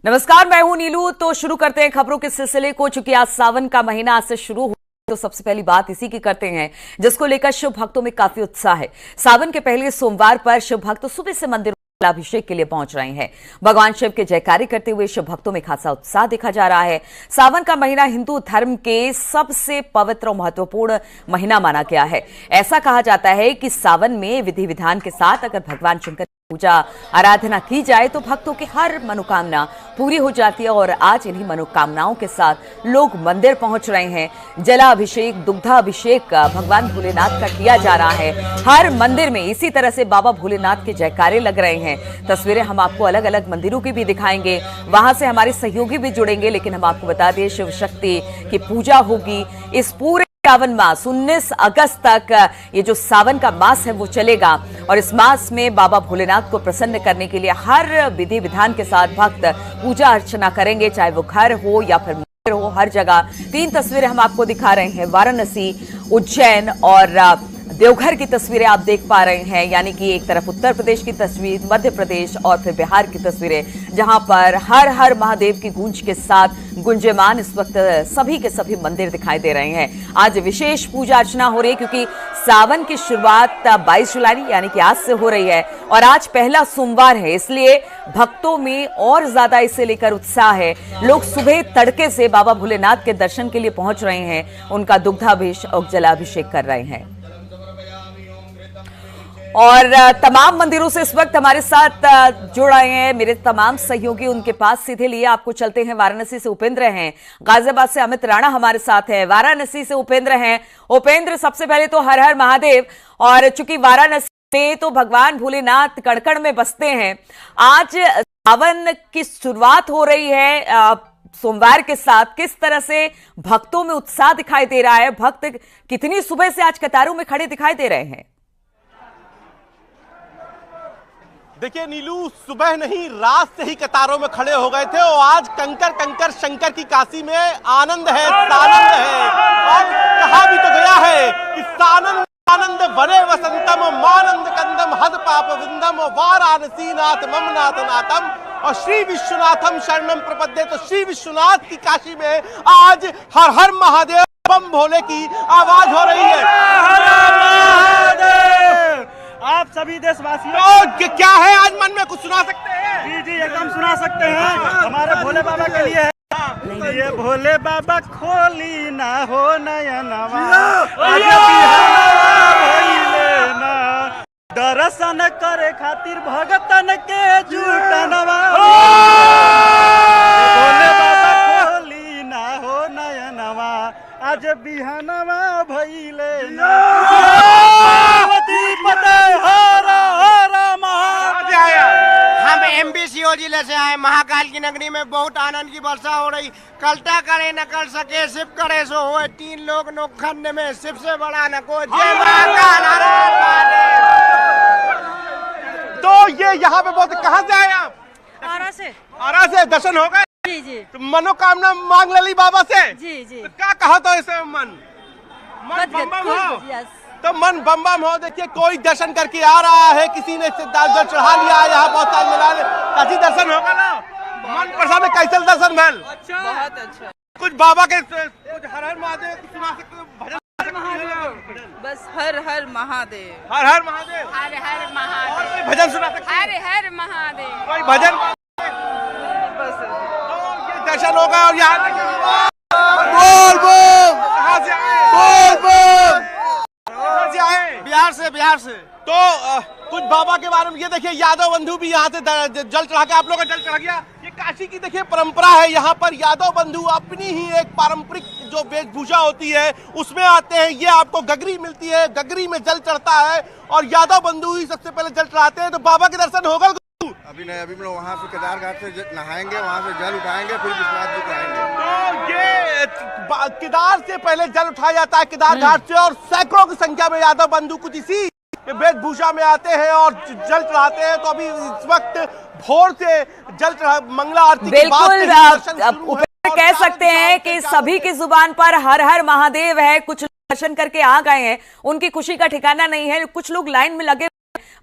नमस्कार, मैं हूं नीलू। तो शुरू करते हैं खबरों के सिलसिले को। चूंकि आज सावन का महीना आज से शुरू हो, तो सबसे पहली बात इसी की करते हैं, जिसको लेकर शिव भक्तों में काफी उत्साह है। सावन के पहले सोमवार पर शिव भक्त सुबह से मंदिर अभिषेक के लिए पहुंच रहे हैं। भगवान शिव के जयकारे करते हुए शिव भक्तों में खासा उत्साह देखा जा रहा है। सावन का महीना हिंदू धर्म के सबसे पवित्र और महत्वपूर्ण महीना माना गया है। ऐसा कहा जाता है कि सावन में विधि विधान के साथ अगर भगवान शंकर पूजा आराधना की जाए तो भक्तों की हर मनोकामना पूरी हो जाती है। और आज इन्हीं मनोकामनाओं के साथ लोग मंदिर पहुंच रहे हैं। जलाभिषेक, दुग्धाभिषेक भगवान भोलेनाथ का किया जा रहा है। हर मंदिर में इसी तरह से बाबा भोलेनाथ के जयकारे लग रहे हैं। तस्वीरें हम आपको अलग अलग मंदिरों की भी दिखाएंगे, वहां से हमारे सहयोगी भी जुड़ेंगे। लेकिन हम आपको बता दें, शिव शक्ति की पूजा होगी इस पूरे सावन मास 19 अगस्त तक। ये जो सावन का मास है वो चलेगा और इस मास में बाबा भोलेनाथ को प्रसन्न करने के लिए हर विधि विधान के साथ भक्त पूजा अर्चना करेंगे, चाहे वो घर हो या फिर मंदिर हो, हर जगह। 3 तस्वीरें हम आपको दिखा रहे हैं, वाराणसी, उज्जैन और देवघर की तस्वीरें आप देख पा रहे हैं। यानी कि एक तरफ उत्तर प्रदेश की तस्वीर, मध्य प्रदेश और फिर बिहार की तस्वीरें, जहां पर हर हर महादेव की गूंज के साथ गुंजयमान इस वक्त सभी के सभी मंदिर दिखाई दे रहे हैं। आज विशेष पूजा अर्चना हो रही है क्योंकि सावन की शुरुआत 22 जुलाई यानी कि आज से हो रही है और आज पहला सोमवार है, इसलिए भक्तों में और ज्यादा इसे लेकर उत्साह है। लोग सुबह तड़के से बाबा भोलेनाथ के दर्शन के लिए पहुंच रहे हैं, उनका दुग्धाभिषेक और जलाभिषेक कर रहे हैं। और तमाम मंदिरों से इस वक्त हमारे साथ जुड़ रहे हैं मेरे तमाम सहयोगी, उनके पास सीधे लिए आपको चलते हैं। वाराणसी से उपेंद्र हैं, गाजियाबाद से अमित राणा हमारे साथ है, वाराणसी से उपेंद्र हैं। उपेंद्र, सबसे पहले तो हर हर महादेव। और चूंकि वाराणसी में तो भगवान भोलेनाथ कण-कण में बसते हैं, आज सावन की शुरुआत हो रही है सोमवार के साथ। किस तरह से भक्तों में उत्साह दिखाई दे रहा है? भक्त कितनी सुबह से आज कतारों में खड़े दिखाई दे रहे हैं? देखिए नीलू, सुबह नहीं रात से ही कतारों में खड़े हो गए थे और आज कंकर कंकर शंकर की काशी में आनंद है, सानंद है। और कहा भी तो गया है कि सानंद आनंद वने वसंतम मानंद कंदम हद पाप विंदम वाराणसी नाथ मम नाथ नाथम और श्री विश्वनाथम शरणम प्रपद्ये। तो श्री विश्वनाथ की काशी में आज हर हर महादेव बम भोले की आवाज हो रही है। आप सभी देशवासियों तो क्या है आज मन में, कुछ सुना सकते हैं? जी जी एकदम सुना सकते हैं। हमारे भोले बाबा के लिए है। ये भोले बाबा खोली ना हो नयनवा, दर्शन करे खातिर भगतन के जुटनवा। भोले बाबा खोली ना हो नयनवा, आज बिहानवा भइले ना। हम एमबीसीओ जिले से आए। महाकाल की नगरी में बहुत आनंद की वर्षा हो रही। कल्टा करे न कर सके, शिव करे सो होए। 3 लोग नौखंड में, शिव से बड़ा न को। जय महाकाल। तो ये यहाँ पे बहुत, कहाँ से आए आप? आरा से दर्शन हो गए? जी जी। तो मनोकामना मांग ली बाबा से? जी जी। तो क्या कहा था इसे? मन बम बम हो, तो मन बम बम हो। देखिए कोई दर्शन करके आ रहा है, किसी ने जल चढ़ा लिया। यहाँ बहुत सारे मिलाने काशी दर्शन होगा ना, मन प्रसन्न। कैसे दर्शन भल? अच्छा, बहुत अच्छा। कुछ बाबा के कुछ हर हर महादेव सुना सकते हो? भजन बस हर हर महादेव, हर हर महादेव, हर हर महादेव। कोई भजन सुना सकते हैं? हर हर महादेव, कोई भजन? बस। तो ये दर्शन होगा। और यहाँ बोल बोल, कहाँ से आए? बोल बोल, कहाँ से आए? बिहार से। तो कुछ बाबा के बारे में ये देखिए, यादव बंधु भी यहाँ से जल चढ़ा के, आप लोगों का जल चढ़ा गया। ये काशी की देखिए परंपरा है। यहाँ पर यादव बंधु अपनी ही एक पारंपरिक जो वेशभूषा होती है उसमें आते हैं। ये आपको गगरी मिलती है, गगरी में जल चढ़ता है और यादव बंधु ही सबसे पहले जल चढ़ाते हैं। तो बाबा के दर्शन होगा? अभी नहीं, अभी हम लोग वहाँ से केदार घाट से नहाएंगे, वहाँ से जल उठाएंगे, फिर विश्वनाथ जी को आएंगे। तो ये केदार से पहले जल उठाया जाता है, केदार घाट से। और सैकड़ों की संख्या में यादव बंधु कुछ इसी वेशभूषा में आते हैं और जल चढ़ाते हैं। तो अभी इस वक्त भोर से जल मंगला आरती के बाद कह सकते हैं कि सभी की जुबान पर हर हर महादेव है। कुछ दर्शन करके आ गए हैं, उनकी खुशी का ठिकाना नहीं है। कुछ लोग लाइन में लगे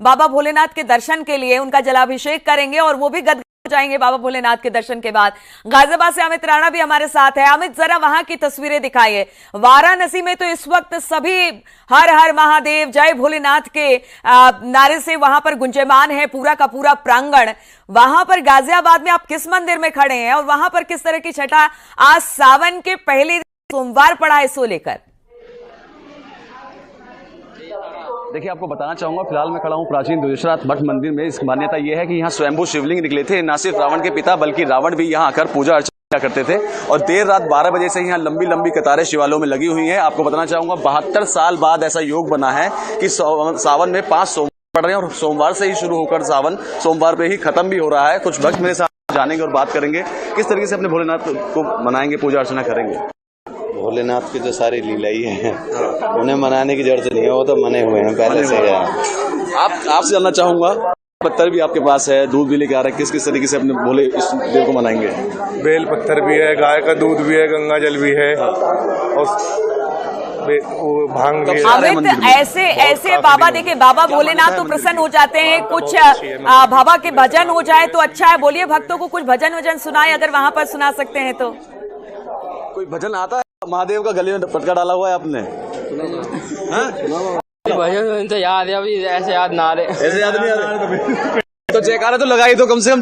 बाबा भोलेनाथ के दर्शन के लिए, उनका जलाभिषेक करेंगे और वो भी गद जाएंगे बाबा भोलेनाथ के दर्शन के बाद। गाजियाबाद से अमित राणा भी हमारे साथ है। अमित, जरा वहां की तस्वीरें दिखाइए। वाराणसी में तो इस वक्त सभी हर हर महादेव जय भोलेनाथ के नारे से वहां पर गुंजयमान है पूरा का पूरा प्रांगण। वहां पर गाजियाबाद में आप किस मंदिर में खड़े हैं और वहां पर किस तरह की छठा आज सावन के पहले सोमवार पड़ा है इसको लेकर? देखिए, आपको बताना चाहूंगा, फिलहाल मैं खड़ा हूं प्राचीन द्विजरात मठ मंदिर में। इसकी मान्यता यह है कि यहाँ स्वयंभू शिवलिंग निकले थे। न सिर्फ रावण के पिता बल्कि रावण भी यहाँ आकर पूजा अर्चना करते थे और देर रात 12 बजे से यहाँ लंबी लंबी कतारें शिवालयों में लगी हुई हैं। आपको बताना चाहूंगा 72 साल बाद ऐसा योग बना है कि सावन में 5 सोमवार पड़ रहे हैं और सोमवार से ही शुरू होकर सावन सोमवार पे ही खत्म भी हो रहा है। कुछ भक्त मेरे साथ जानेंगे और बात करेंगे किस तरीके से अपने भोलेनाथ को मनाएंगे, पूजा अर्चना करेंगे। भोलेनाथ की जो सारी लीला ही है उन्हें मनाने की जरूरत नहीं है, वो तो मने हुए हैं पहले से। आपसे जानना चाहूंगा, पत्थर भी आपके पास है, दूध भी लेके आ रहे हैं, किस किस तरीके से अपने भोले इस देव को मनाएंगे? बेल पत्थर भी है, गाय का दूध भी है, गंगा जल भी है और भांग भी है। अमित, ऐसे बाबा देखिए, बाबा भोलेनाथ तो प्रसन्न हो जाते हैं। कुछ बाबा के भजन हो जाए तो अच्छा है। बोलिए, भक्तों को कुछ भजन वजन सुनाए, अगर वहां पर सुना सकते हैं तो। कोई भजन आता है? महादेव का गले में पटका डाला हुआ है आपने? भजन तो याद है, अभी ऐसे याद ना आ रहे। ऐसे याद नहीं आ रहे तो जयकारा तो लगाई दो कम से कम।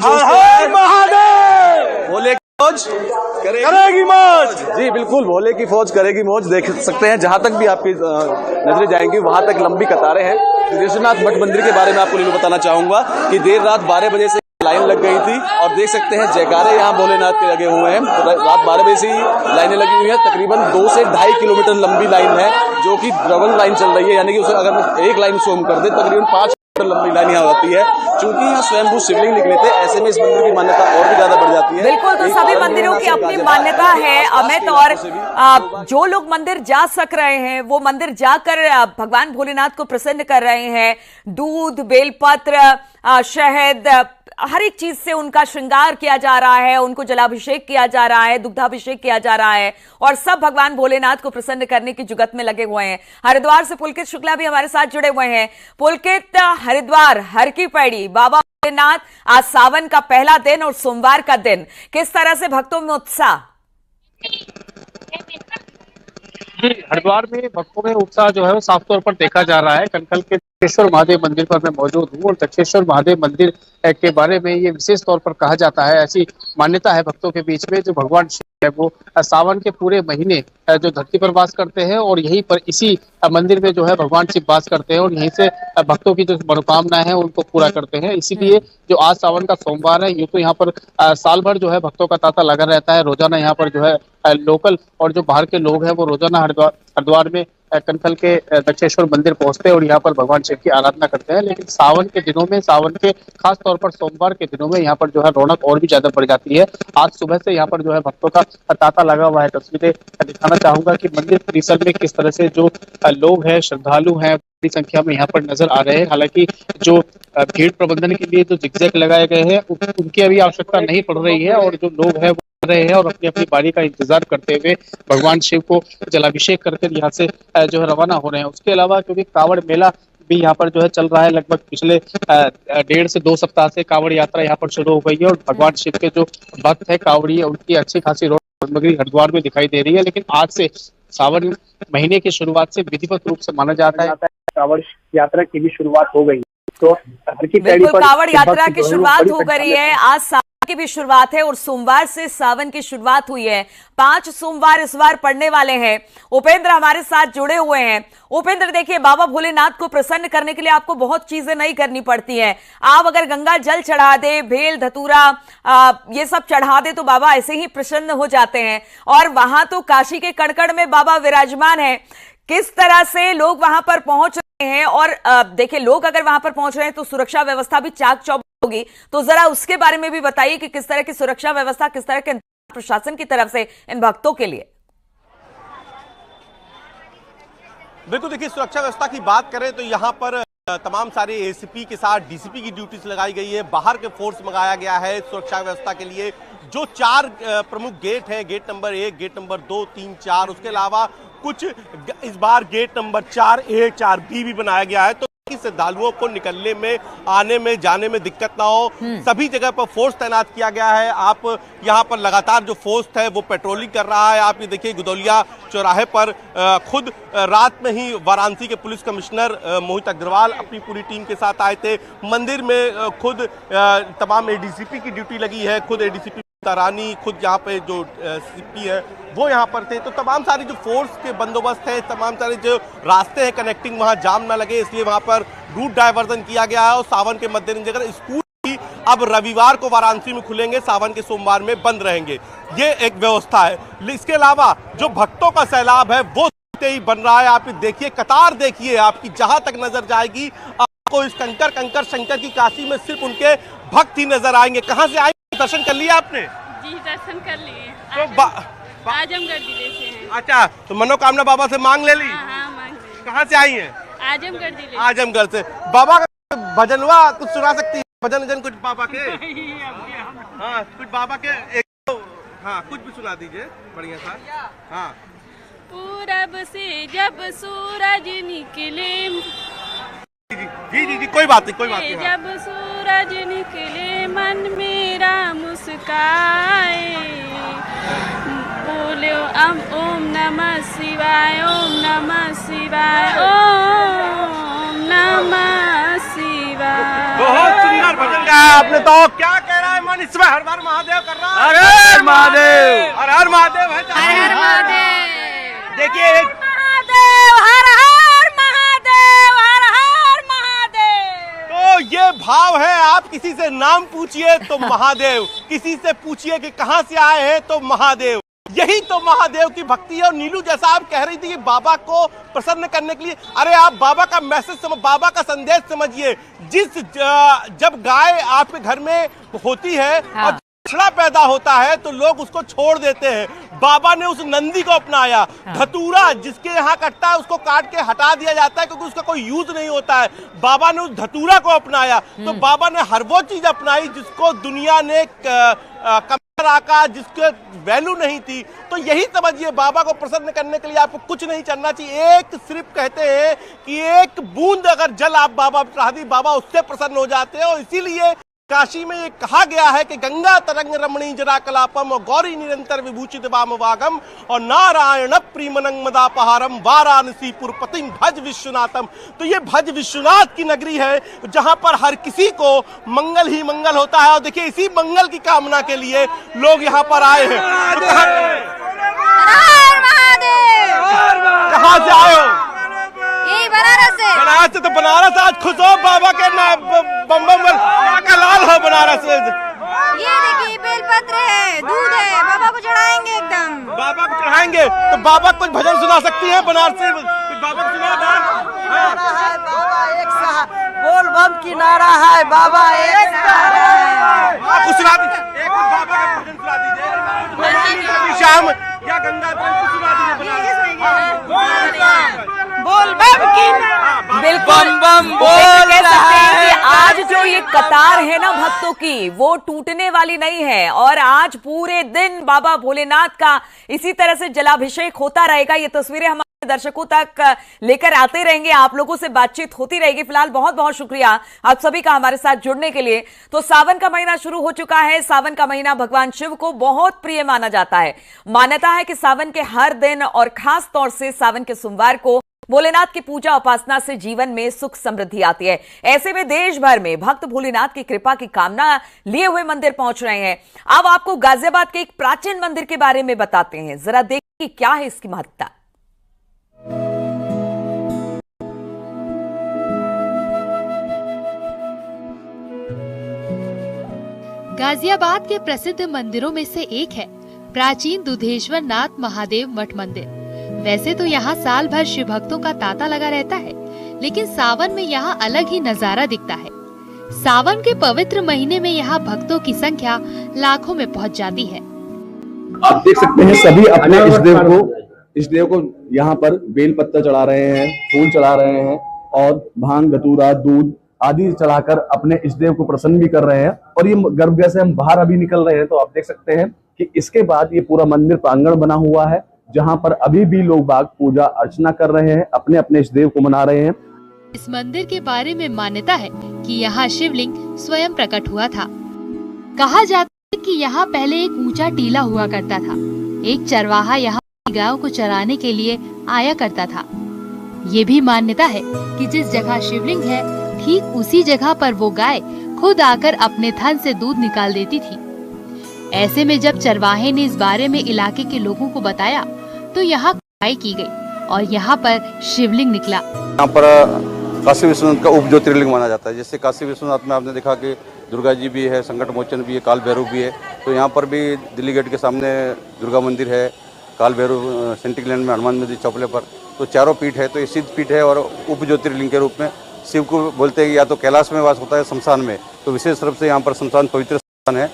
महादेव! भोले की फौज करेगी मौज। जी बिल्कुल, भोले की फौज करेगी मौज। देख सकते हैं जहां तक भी आपकी नजरें जाएंगी वहां तक लंबी कतारें हैं। द्विजनाथ मठ मंदिर के बारे में आपको लीलू बताना चाहूंगा कि देर रात 12 बजे से लाइन लग गई थी और देख सकते हैं जयकारे यहाँ भोलेनाथ के लगे हुए हैं। रात 12 बजे से ही लाइनें लगी हुई हैं। तकरीबन 2 से 2.5 किलोमीटर लंबी लाइन है जो कि डबल लाइन चल रही है, यानी कि उसे अगर मैं एक लाइन शो कर दे तकरीबन 5 किलोमीटर लंबी लाइन यहाँ होती है। चूंकि यहाँ स्वयंभू शिवलिंग निकले थे, ऐसे में इस मंदिर की मान्यता और भी ज्यादा बढ़ जाती है। बिल्कुल, तो सभी मंदिरों की अपनी मान्यता है अमित, और जो लोग मंदिर जा सक रहे हैं वो मंदिर जाकर भगवान भोलेनाथ को प्रसन्न कर रहे हैं। दूध, बेलपत्र, शहद, हर एक चीज से उनका श्रृंगार किया जा रहा है, उनको जलाभिषेक किया जा रहा है, दुग्धाभिषेक किया जा रहा है और सब भगवान भोलेनाथ को प्रसन्न करने की जुगत में लगे हुए हैं। हरिद्वार से पुलकित शुक्ला भी हमारे साथ जुड़े हुए हैं। पुलकित, हरिद्वार हर की पैड़ी बाबा भोलेनाथ, आज सावन का पहला दिन और सोमवार का दिन, किस तरह से भक्तों में उत्साह? हरिद्वार में भक्तों में उत्साह जो है वो साफ तौर पर देखा जा रहा है। कनकल के दक्षेश्वर महादेव मंदिर पर मैं मौजूद हूँ और दक्षेश्वर महादेव मंदिर के बारे में ये विशेष तौर पर कहा जाता है, ऐसी मान्यता है भक्तों के बीच में, जो भगवान शिव है वो सावन के पूरे महीने जो धरती पर वास करते हैं और यहीं पर इसी मंदिर में जो है भगवान शिव वास करते हैं और यहीं से भक्तों की जो मनोकामनाएं हैं उनको पूरा करते हैं। इसीलिए जो आज सावन का सोमवार है, ये तो यहाँ पर साल भर जो है भक्तों का तांता लगा रहता है। रोजाना यहाँ पर जो है लोकल और जो बाहर के लोग हैं वो रोजाना हरिद्वार में कनकल के दक्षेश्वर मंदिर पहुंचते हैं और यहाँ पर भगवान शिव की आराधना करते हैं। लेकिन सावन के दिनों में, सावन के खास तौर पर सोमवार के दिनों में यहाँ पर जो है रौनक और भी ज्यादा बढ़ जाती है। आज सुबह से यहाँ पर जो है भक्तों का तांता लगा हुआ है। तस्वीरें दिखाना चाहूंगा कि मंदिर परिसर में किस तरह से जो लोग हैं, श्रद्धालु हैं, बड़ी संख्या में यहाँ पर नजर आ रहे हैं। हालांकि जो भीड़ प्रबंधन के लिए जो जिगजैग लगाए गए हैं उनकी अभी आवश्यकता नहीं पड़ रही है और जो लोग हैं रहे हैं और अपनी अपनी बारी का इंतजार करते हुए भगवान शिव को जलाभिषेक करके यहाँ से जो है रवाना हो रहे हैं। उसके अलावा क्योंकि कांवड़ मेला भी यहाँ पर जो है चल रहा है, लगभग पिछले 1.5 से 2 सप्ताह से कांवड़ यात्रा यहाँ पर शुरू हो गई है और भगवान शिव के जो भक्त है कांवड़ी है उनकी अच्छी खासी सामग्री हरिद्वार में दिखाई दे रही है। लेकिन आज से सावन महीने की शुरुआत से विधिवत रूप से माना जाता है कांवड़ यात्रा की भी शुरुआत हो गई। तो बिल्कुल, कांवड़ यात्रा की शुरुआत हो गई है। आज की भी शुरुआत है और सोमवार से सावन की शुरुआत हुई है। 5 सोमवार इस बार पड़ने वाले हैं। उपेंद्र हमारे साथ जुड़े हुए हैं। उपेंद्र, देखिए, बाबा भोलेनाथ को प्रसन्न करने के लिए आपको बहुत चीजें नहीं करनी पड़ती हैं। आप अगर गंगा जल चढ़ा दे, भेल धतूरा ये सब चढ़ा दे तो बाबा ऐसे ही प्रसन्न हो जाते हैं। और वहां तो काशी के कड़कड़ में बाबा विराजमान है। किस तरह से लोग वहां पर पहुंच रहे हैं और देखिए, लोग अगर वहां पर पहुंच रहे हैं तो सुरक्षा व्यवस्था भी चाक चौबंद होगी, तो जरा उसके बारे में भी बताइए कि किस तरह की सुरक्षा व्यवस्था, किस तरह के प्रशासन की तरफ से इन भक्तों के लिए। बिल्कुल, देखिए, सुरक्षा व्यवस्था की बात करें तो यहाँ पर तमाम सारे एसीपी के साथ डीसीपी की ड्यूटीज लगाई गई है। बाहर के फोर्स मंगाया गया है सुरक्षा व्यवस्था के लिए। जो 4 प्रमुख गेट हैं, गेट नंबर 1, गेट नंबर 2, 3, 4, उसके अलावा कुछ इस बार गेट नंबर 4A, 4B भी बनाया गया है। तो श्रद्धालुओं को निकलने में, आने में, जाने में दिक्कत ना हो। सभी जगह पर फोर्स तैनात किया गया है। आप यहाँ पर लगातार जो फोर्स है वो पेट्रोलिंग कर रहा है। आप ये देखिए गुदौलिया चौराहे पर खुद रात में ही वाराणसी के पुलिस कमिश्नर मोहित अग्रवाल अपनी पूरी टीम के साथ आए थे। मंदिर में खुद तमाम एडीसीपी की ड्यूटी लगी है, खुद एडीसीपी रानी, खुद यहाँ पे जो सीपी है वो यहाँ पर थे। तो तमाम सारी जो फोर्स के बंदोबस्त है, तमाम सारे जो रास्ते हैं कनेक्टिंग, वहाँ जाम ना लगे इसलिए वहाँ पर रूट डायवर्जन किया गया है। और सावन के मद्देनजर स्कूल भी अब रविवार को वाराणसी में खुलेंगे, सावन के सोमवार में बंद रहेंगे, ये एक व्यवस्था है। इसके अलावा जो भक्तों का सैलाब है वो ही बन रहा है। आप देखिए, कतार देखिए, आपकी जहां तक नजर जाएगी आपको इस कंकर शंकर की काशी में सिर्फ उनके भक्त ही नजर आएंगे। कहाँ से आएंगे? दर्शन कर लिए आपने? जी दर्शन कर लिए। तो आजमगढ़ जिले से हैं। अच्छा, तो मनोकामना बाबा से मांग ले ली? हाँ, मांग ली। कहाँ से आई हैं? आजमगढ़ जिले। आजमगढ़ से। बाबा का भजन हुआ, कुछ सुना सकती है? भजन कुछ बाबा के? हाँ, कुछ बाबा के एक, हाँ कुछ भी सुना दीजिए, बढ़िया सा। हाँ। पूरब से जब सूरज निकले, जी, कोई बात नहीं। जब सूरज निकले मन मेरा मुस्काए, बोलो ओम नमः शिवाय, ओम नमः शिवाय, ओम नमः शिवाय। बहुत सुंदर भजन गाया आपने। तो क्या कह रहा है मन इस समय? हर हर महादेव कर रहा है। हर हर महादेव, हर हर महादेव है। हर हर महादेव। देखिए, महादेव, हर हर महादेव, हर हर महादेव। तो ये भाव है। आप किसी से नाम पूछिए तो महादेव, किसी से पूछिए कि कहां से आए हैं तो महादेव। यही तो महादेव की भक्ति है। और नीलू, जैसा आप कह रही थी कि बाबा को प्रसन्न करने के लिए, अरे आप बाबा का मैसेज बाबा का संदेश समझिए। जब गाय आपके घर में होती है और बछड़ा पैदा होता है तो लोग उसको छोड़ देते हैं। बाबा ने उस नंदी को अपनाया। धतूरा जिसके यहाँ कटता है उसको काट के हटा दिया जाता है क्योंकि उसका कोई यूज नहीं होता है। बाबा ने उस धतूरा को अपनाया। तो बाबा ने हर वो चीज अपनाई जिसको दुनिया ने आका, जिसके वैल्यू नहीं थी। तो यही समझिए, बाबा को प्रसन्न करने के लिए आपको कुछ नहीं करना चाहिए। एक सिर्फ कहते हैं कि एक बूंद अगर जल आप बाबा चढ़ा दी, बाबा उससे प्रसन्न हो जाते हैं। और इसीलिए काशी में ये कहा गया है कि गंगा तरंग रमणी जरा कलापम और गौरी निरंतर विभूषित वाम वागम और नारायण प्रीमनंग मदापहारम वाराणसी पुरपतिम भज विश्वनाथम। तो ये भज विश्वनाथ की नगरी है जहां पर हर किसी को मंगल ही मंगल होता है। और देखिए, इसी मंगल की कामना के लिए लोग यहाँ पर आए हैं। कहाँ से आए हो? बनारस से। बनारस से। तो बनारस आज खुश हो बाबा के बम का लाल हो बनारस। ये देखिए, बेलपत्र है, दूध है, बाबा को चढ़ाएंगे एकदम। बाबा को चढ़ाएंगे। तो बाबा कुछ भजन सुना सकती है बनारस से? बाबा को सुना। बाबा एक सा बोल बम की नारा है, बाबा एक कुछ सुना दीजिए, एक बाबा का भजन सुना दीजिए। शाम या गंगा सुना दीजिए। बोल बम की, बिल्कुल बम बोल रहा है। आज जो ये कतार है ना भक्तों की, वो टूटने वाली नहीं है। और आज पूरे दिन बाबा भोलेनाथ का इसी तरह से जलाभिषेक होता रहेगा। ये तस्वीरें हमारे दर्शकों तक लेकर आते रहेंगे, आप लोगों से बातचीत होती रहेगी। फिलहाल बहुत बहुत शुक्रिया आप सभी का हमारे साथ जुड़ने के लिए। तो सावन का महीना शुरू हो चुका है। सावन का महीना भगवान शिव को बहुत प्रिय माना जाता है। मान्यता है कि सावन के हर दिन और खास तौर से सावन के सोमवार को भोलेनाथ की पूजा उपासना से जीवन में सुख समृद्धि आती है। ऐसे में देश भर में भक्त भोलेनाथ की कृपा की कामना लिए हुए मंदिर पहुंच रहे हैं। अब आपको गाजियाबाद के एक प्राचीन मंदिर के बारे में बताते हैं, जरा देखिए क्या है इसकी महत्ता। गाजियाबाद के प्रसिद्ध मंदिरों में से एक है प्राचीन दुधेश्वर नाथ महादेव मठ मंदिर। वैसे तो यहाँ साल भर शिव भक्तों का तांता लगा रहता है, लेकिन सावन में यहाँ अलग ही नजारा दिखता है। सावन के पवित्र महीने में यहाँ भक्तों की संख्या लाखों में पहुँच जाती है। आप देख सकते हैं सभी अपने इष्ट देव को यहाँ पर बेल पत्ता चढ़ा रहे हैं, फूल चढ़ा रहे हैं और भांग, धतूरा, दूध आदि चढ़ाकर अपने इष्ट देव को प्रसन्न भी कर रहे हैं। और ये गर्भगृह से हम बाहर अभी निकल रहे हैं तो आप देख सकते हैं कि इसके बाद ये पूरा मंदिर प्रांगण बना हुआ है जहां पर अभी भी लोग बाग पूजा अर्चना कर रहे हैं, अपने अपने इष्ट देव को मना रहे हैं। इस मंदिर के बारे में मान्यता है कि यहाँ शिवलिंग स्वयं प्रकट हुआ था। कहा जाता है कि यहाँ पहले एक ऊंचा टीला हुआ करता था। एक चरवाहा यहाँ गायों को चराने के लिए आया करता था। ये भी मान्यता है कि जिस जगह शिवलिंग है ठीक उसी जगह पर वो गाय खुद आकर अपने थन से दूध निकाल देती थी। ऐसे में जब चरवाहे ने इस बारे में इलाके के लोगों को बताया तो यहाँ खुदाई की गई और यहाँ पर शिवलिंग निकला। यहाँ पर काशी विश्वनाथ का उप ज्योतिर्लिंग माना जाता है। जैसे काशी विश्वनाथ में आपने देखा कि दुर्गा जी भी है, संकट मोचन भी है, काल भैरव भी है। तो यहाँ पर भी दिल्ली गेट के सामने दुर्गा मंदिर है, काल भैरव सेंटिकलैंड में हनुमान मंदिर चौपले पर। तो चारों पीठ है, तो ये सिद्ध पीठ है और उप ज्योतिर्लिंग के रूप में शिव को बोलते हैं। या तो कैलाश में वास होता है, शमशान में, तो विशेष रूप से यहाँ पर शमशान पवित्र स्थान है।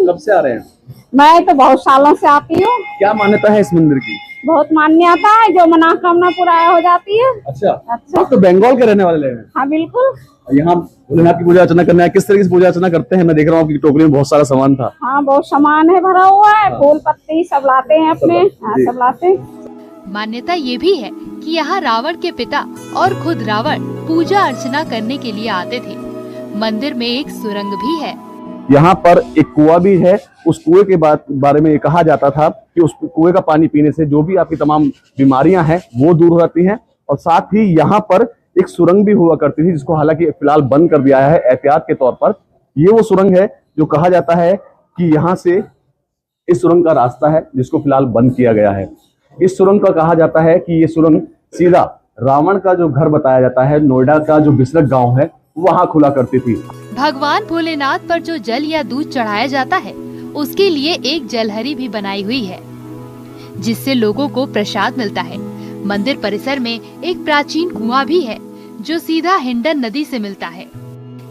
कब से आ रहे हैं? मैं तो बहुत सालों से आती हूँ। क्या मान्यता है इस मंदिर की? बहुत मान्यता है, जो मनोकामना पूरा हो जाती है। अच्छा, आप तो बंगाल के रहने वाले हैं? हाँ बिल्कुल। यहाँ भोलेनाथ की पूजा अर्चना करना है, किस तरीके से पूजा अर्चना करते हैं? मैं देख रहा हूँ आपकी टोकरी में बहुत सारा सामान था। हाँ बहुत सामान है, भरा हुआ है, फूल पत्ती सब लाते हैं अपने। हाँ सब लाते हैं। मान्यता ये भी है कि यहाँ रावण के पिता और खुद रावण पूजा अर्चना करने के लिए आते थे। मंदिर में एक सुरंग भी है। यहाँ पर एक कुआं भी है। उस कुएं के बारे में ये कहा जाता था कि उस कुएं का पानी पीने से जो भी आपकी तमाम बीमारियां हैं वो दूर हो जाती हैं। और साथ ही यहाँ पर एक सुरंग भी हुआ करती थी, जिसको हालांकि फिलहाल बंद कर दिया है एहतियात के तौर पर। ये वो सुरंग है जो कहा जाता है कि यहाँ से इस सुरंग का रास्ता है, जिसको फिलहाल बंद किया गया है। इस सुरंग का कहा जाता है कि ये सुरंग सीधा रावण का जो घर बताया जाता है, नोएडा का जो बिसरक गाँव है, वहाँ खुला करती थी। भगवान भोलेनाथ पर जो जल या दूध चढ़ाया जाता है उसके लिए एक जलहरी भी बनाई हुई है, जिससे लोगों को प्रसाद मिलता है। मंदिर परिसर में एक प्राचीन कुआं भी है जो सीधा हिंडन नदी से मिलता है।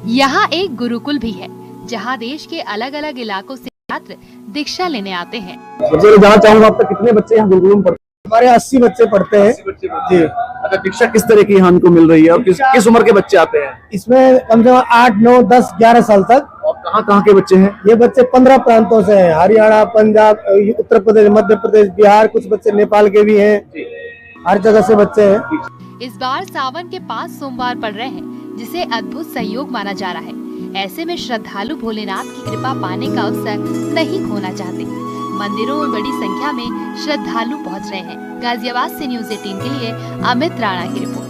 यहाँ एक गुरुकुल भी है जहाँ देश के अलग अलग इलाकों से छात्र दीक्षा लेने आते हैं। सबसे जानना चाहूँगा, आप तक कितने बच्चे यहाँ गुरुकुल में पढ़ते हैं? हमारे 80 बच्चे पढ़ते हैं जी। अच्छा, दीक्षा किस तरह की यहाँ को मिल रही है और किस उम्र के बच्चे आते हैं? इसमें कम से कम 8, 9, 10, 11 साल तक। और कहाँ के बच्चे हैं? ये बच्चे 15 प्रांतों से हैं, हरियाणा, पंजाब, उत्तर प्रदेश, मध्य प्रदेश, बिहार, कुछ बच्चे नेपाल के भी हैं, हर जगह से बच्चे हैं। इस बार सावन के 5 सोमवार पड़ रहे हैं, जिसे अद्भुत संयोग माना जा रहा है। ऐसे में श्रद्धालु भोलेनाथ की कृपा पाने का अवसर नहीं खोना चाहते। मंदिरों में बड़ी संख्या में श्रद्धालु पहुंच रहे हैं। गाजियाबाद से न्यूज़ 18 के लिए अमित राणा की रिपोर्ट।